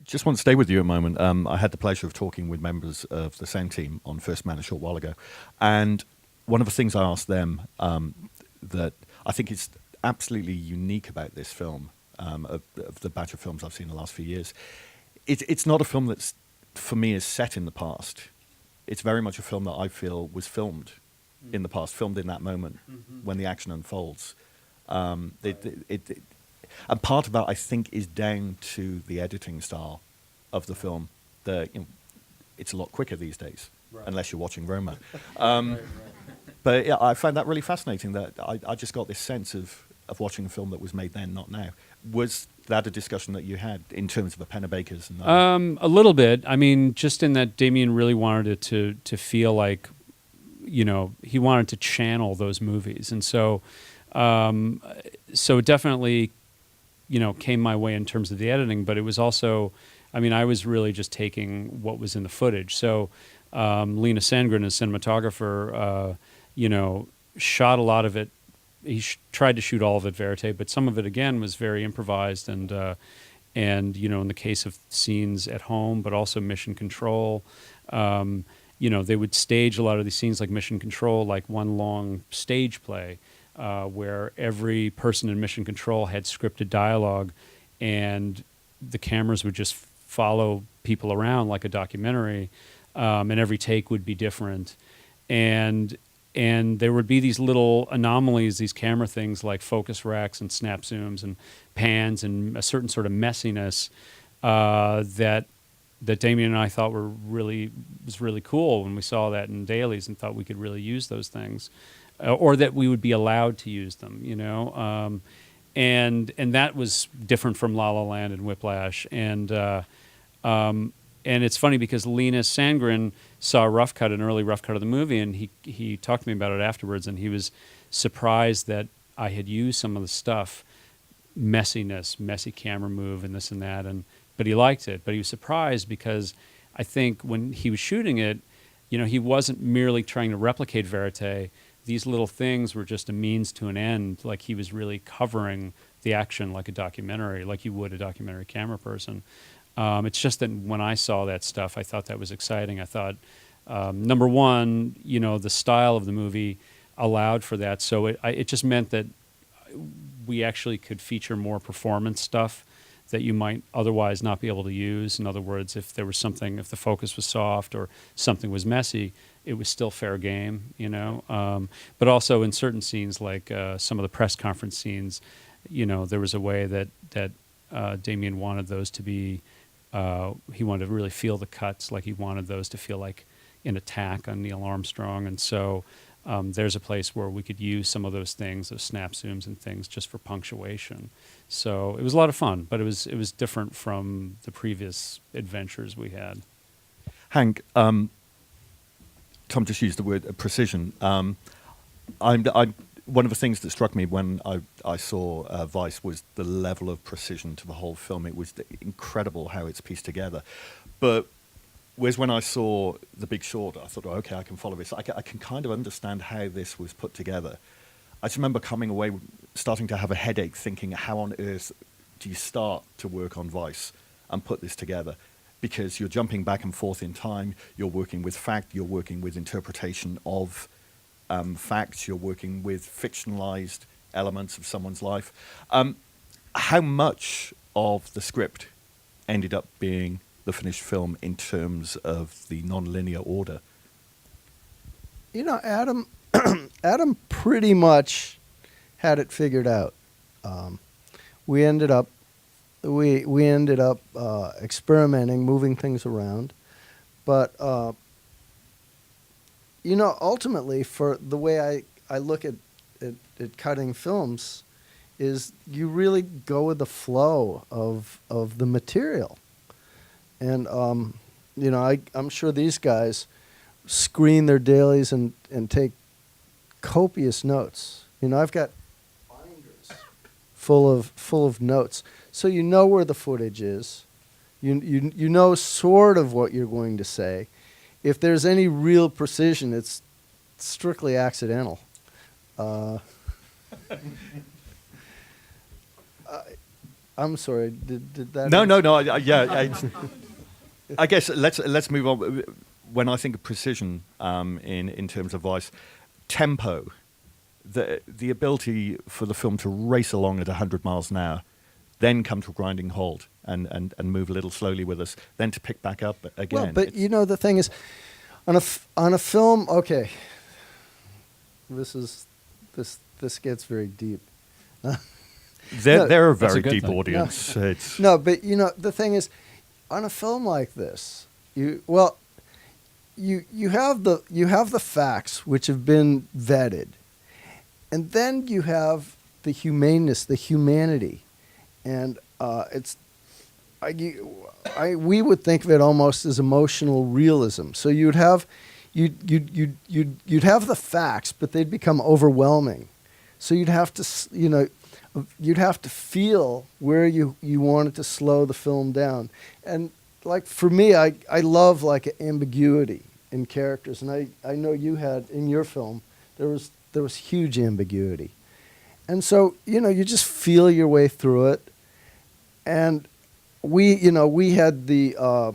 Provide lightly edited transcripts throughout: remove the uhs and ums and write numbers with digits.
just want to stay with you a moment. I had the pleasure of talking with members of the sound team on First Man a short while ago, and one of the things I asked them that I think is absolutely unique about this film, of the batch of films I've seen in the last few years, it's not a film that's, for me, is set in the past. It's very much a film that I feel was filmed in the past, filmed in that moment when the action unfolds. And part of that, I think, is down to the editing style of the film. It's a lot quicker these days, unless you're watching Roma. But yeah, I find that really fascinating, that I just got this sense of watching a film that was made then, not now. Was that a discussion that you had in terms of the Pennebakers? And a little bit. I mean, just in that Damien really wanted it to feel like, he wanted to channel those movies. And so it definitely, came my way in terms of the editing, but it was also, I was really just taking what was in the footage. So Lena Sandgren, a cinematographer, shot a lot of it. He tried to shoot all of it verite, but some of it, again, was very improvised. And in the case of scenes at home, but also Mission Control, they would stage a lot of these scenes like Mission Control, like one long stage play, where every person in Mission Control had scripted dialogue, and the cameras would just follow people around like a documentary, and every take would be different. And there would be these little anomalies, these camera things like focus racks and snap zooms and pans and a certain sort of messiness that Damien and I thought was really cool when we saw that in dailies, and thought we could really use those things, or that we would be allowed to use them, and that was different from La La Land and Whiplash, and it's funny because Lena Sandgren saw an early rough cut of the movie, and he talked to me about it afterwards, and he was surprised that I had used some of the stuff, messy camera move and this and that, but he liked it. But he was surprised because I think when he was shooting it, he wasn't merely trying to replicate verite. These little things were just a means to an end, like he was really covering the action like a documentary, like you would a documentary camera person. It's just that when I saw that stuff, I thought that was exciting. I thought, number one, the style of the movie allowed for that. So it just meant that we actually could feature more performance stuff that you might otherwise not be able to use. In other words, if there was something, if the focus was soft or something was messy, it was still fair game, But also in certain scenes, like some of the press conference scenes, there was a way that Damien wanted those to be. He wanted to really feel the cuts, like he wanted those to feel like an attack on Neil Armstrong. And so there's a place where we could use some of those things, those snap zooms and things, just for punctuation. So it was a lot of fun, but it was different from the previous adventures we had. Hank, Tom just used the word precision. One of the things that struck me when I saw Vice was the level of precision to the whole film. It was incredible how it's pieced together. But whereas when I saw The Big Short, I thought, oh, okay, I can follow this. I can kind of understand how this was put together. I just remember coming away, starting to have a headache, thinking, how on earth do you start to work on Vice and put this together? Because you're jumping back and forth in time, you're working with fact, you're working with interpretation of facts, you're working with fictionalized elements of someone's life. How much of the script ended up being the finished film in terms of the non-linear order? Adam pretty much had it figured out. We ended up experimenting, moving things around, but ultimately, for the way I look at cutting films, is you really go with the flow of the material. And I'm sure these guys screen their dailies and take copious notes. I've got binders full of notes, so you know where the footage is. You know sort of what you're going to say. If there's any real precision, it's strictly accidental. I'm sorry. Did that? No, answer- no, no. Yeah, I guess let's move on. When I think of precision in terms of voice, tempo, the ability for the film to race along at 100 miles an hour, then come to a grinding halt and move a little slowly with us, then to pick back up again. Well, but you know, the thing is, on a film, okay. This gets very deep. They're a That's a very good deep thing. audience. It's, No, but you know, the thing is, on a film like this, you have the facts which have been vetted, and then you have the humaneness, the humanity, and we would think of it almost as emotional realism. So you'd have the facts, but they'd become overwhelming. So you'd have to feel where you wanted to slow the film down. And like for me, I love like ambiguity in characters, and I know you had in your film there was huge ambiguity, and so you just feel your way through it. And we had the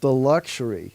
luxury,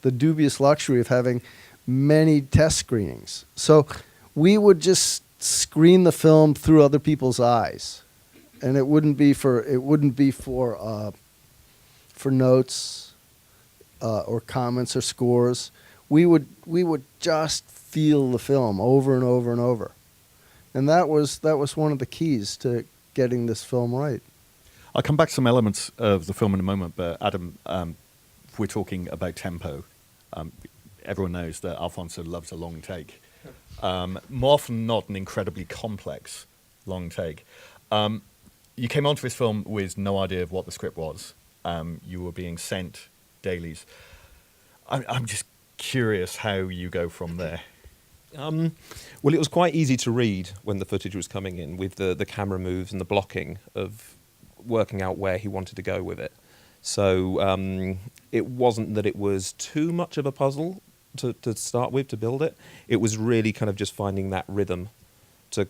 the dubious luxury of having many test screenings. So we would just screen the film through other people's eyes, and it wouldn't be for notes or comments or scores. We would just feel the film over and over and over, and that was one of the keys to getting this film right. I'll come back to some elements of the film in a moment, but Adam, if we're talking about tempo, everyone knows that Alfonso loves a long take. More often than not, an incredibly complex long take. You came onto this film with no idea of what the script was. You were being sent dailies. I'm just curious how you go from there. Well, it was quite easy to read when the footage was coming in with the camera moves and the blocking of working out where he wanted to go with it. So it wasn't that it was too much of a puzzle to start with, to build it. It was really kind of just finding that rhythm to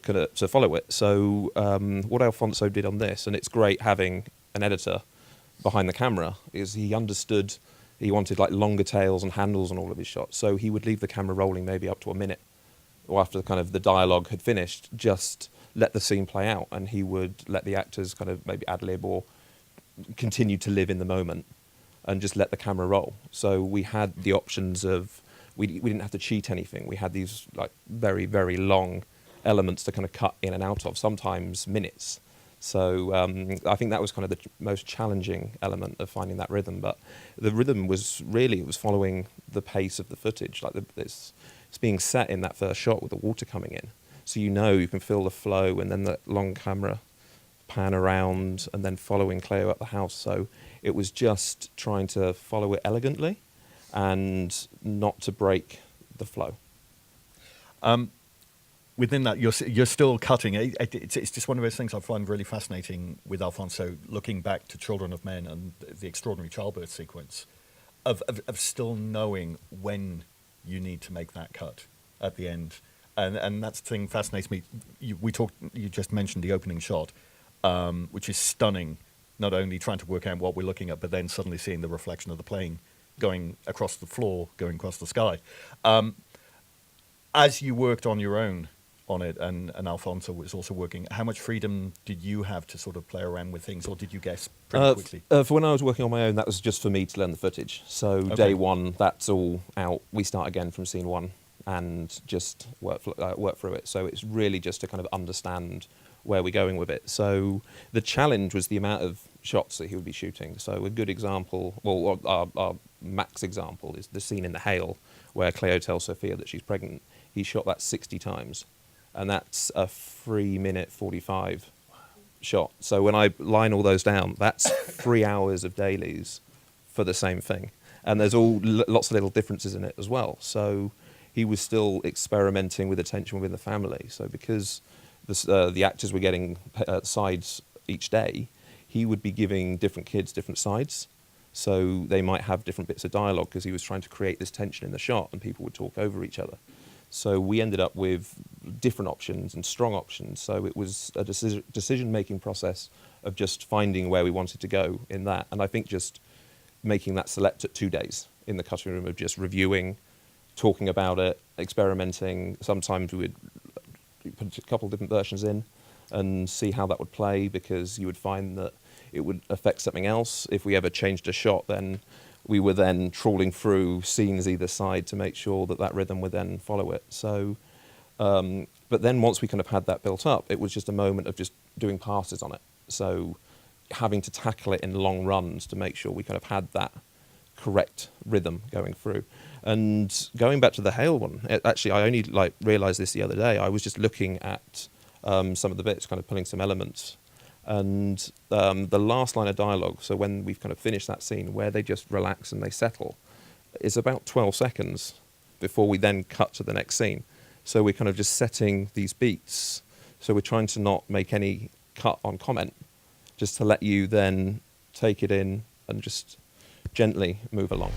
follow it. So what Alfonso did on this, and it's great having an editor behind the camera, is he understood he wanted like longer tails and handles on all of his shots. So he would leave the camera rolling maybe up to a minute, or after kind of the dialogue had finished, just let the scene play out, and he would let the actors kind of maybe ad-lib or continue to live in the moment and just let the camera roll. So we had the options of, we didn't have to cheat anything. We had these like very, very long elements to kind of cut in and out of, sometimes minutes. So I think that was kind of the most challenging element of finding that rhythm. But the rhythm was really, it was following the pace of the footage. Like it's being set in that first shot with the water coming in. So you can feel the flow, and then the long camera pan around and then following Cleo up the house. So it was just trying to follow it elegantly and not to break the flow. Within that, you're still cutting. It's just one of those things I find really fascinating with Alfonso, looking back to Children of Men and the extraordinary childbirth sequence, of still knowing when you need to make that cut at the end. And that thing fascinates me. You just mentioned the opening shot, which is stunning, not only trying to work out what we're looking at, but then suddenly seeing the reflection of the plane going across the floor, going across the sky. As you worked on your own on it, and Alfonso was also working, how much freedom did you have to sort of play around with things, or did you guess pretty quickly? For when I was working on my own, that was just for me to learn the footage. So Okay. Day one, that's all out. We start again from scene one and just work through it. So it's really just to kind of understand where we're going with it. So the challenge was the amount of shots that he would be shooting. So a good example, well, our max example is the scene in the hail where Cleo tells Sophia that she's pregnant. He shot that 60 times, and that's a 3-minute 45 shot. So when I line all those down, that's 3 hours of dailies for the same thing. And there's lots of little differences in it as well. So he was still experimenting with attention within the family. So because the actors were getting sides each day, he would be giving different kids different sides. So they might have different bits of dialogue because he was trying to create this tension in the shot, and people would talk over each other. So we ended up with different options and strong options. So it was a decision-making process of just finding where we wanted to go in that. And I think just making that select at 2 days in the cutting room of just reviewing, talking about it, experimenting. Sometimes we would put a couple of different versions in and see how that would play, because you would find that it would affect something else. If we ever changed a shot, then we were then trawling through scenes either side to make sure that that rhythm would then follow it. So, but then once we kind of had that built up, it was just a moment of just doing passes on it. So having to tackle it in long runs to make sure we kind of had that correct rhythm going through. And going back to the Hale one, actually I only realised this the other day. I was just looking at some of the bits, kind of pulling some elements. And the last line of dialogue, so when we've kind of finished that scene where they just relax and they settle, is about 12 seconds before we then cut to the next scene. So we're kind of just setting these beats. So we're trying to not make any cut on comment, just to let you then take it in and just gently move along.